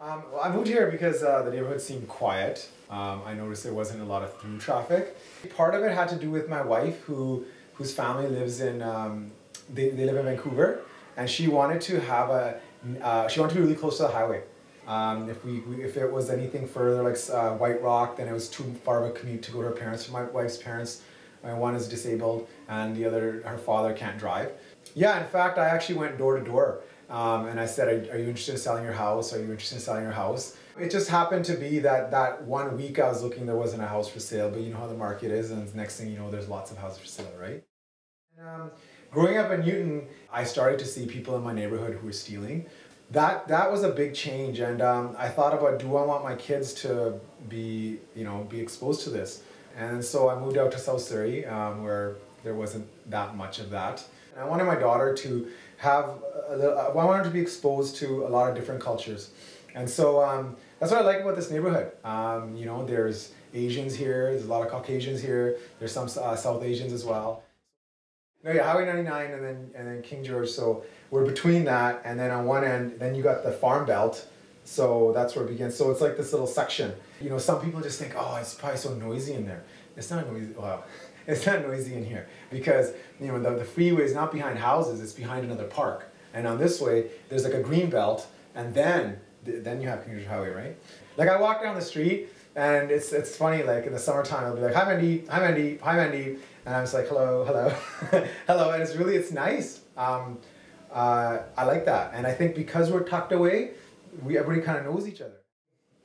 Well, I moved here because the neighborhood seemed quiet. I noticed there wasn't a lot of through traffic. Part of it had to do with my wife, whose family lives in, they live in Vancouver, and she wanted to have she wanted to be really close to the highway. If it was anything further, like White Rock, then it was too far of a commute to go to her parents. My wife's parents, one is disabled, and the other, her father, can't drive. Yeah, in fact, I actually went door to door. And I said, are you interested in selling your house? Are you interested in selling your house? It just happened to be that 1 week I was looking, there wasn't a house for sale, but you know how the market is, and the next thing you know, there's lots of houses for sale, right? And, growing up in Newton, I started to see people in my neighborhood who were stealing. That was a big change, and I thought about, do I want my kids to be exposed to this? And so I moved out to South Surrey, where there wasn't that much of that. And I wanted my daughter to have, I wanted her to be exposed to a lot of different cultures. And so that's what I like about this neighborhood. There's Asians here, there's a lot of Caucasians here, there's some South Asians as well. No, yeah, Highway 99 and then King George, so we're between that, and then on one end, then you got the farm belt, so that's where it begins. So it's like this little section. You know, some people just think, oh, it's probably so noisy in there. It's not noisy, wow. It's not noisy in here because the freeway is not behind houses, it's behind another park. And on this way, there's like a green belt, and then you have King George Highway, right? Like I walk down the street, and it's funny, like in the summertime, I'll be like, hi Mandeep, hi Mandeep, hi Mandeep, and I'm just like, hello, hello, hello, and it's nice. I like that, and I think because we're tucked away, everybody kind of knows each other.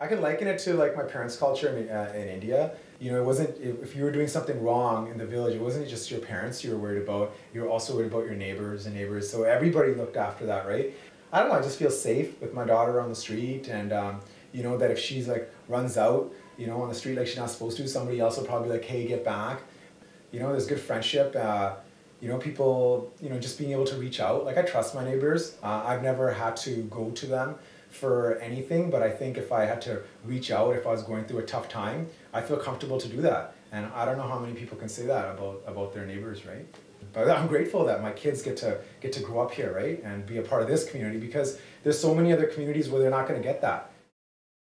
I can liken it to like my parents' culture in India. You know, it wasn't, if you were doing something wrong in the village, it wasn't just your parents you were worried about, you were also worried about your neighbors and neighbors, so everybody looked after that, right? I don't know, I just feel safe with my daughter on the street, and that if she's like runs out, on the street like she's not supposed to, somebody else will probably be like, hey, get back. There's good friendship, people, just being able to reach out. Like I trust my neighbors. I've never had to go to them for anything, but I think if I had to reach out, if I was going through a tough time, I feel comfortable to do that. And I don't know how many people can say that about their neighbors, right? But I'm grateful that my kids get to grow up here, right? And be a part of this community, because there's so many other communities where they're not going to get that.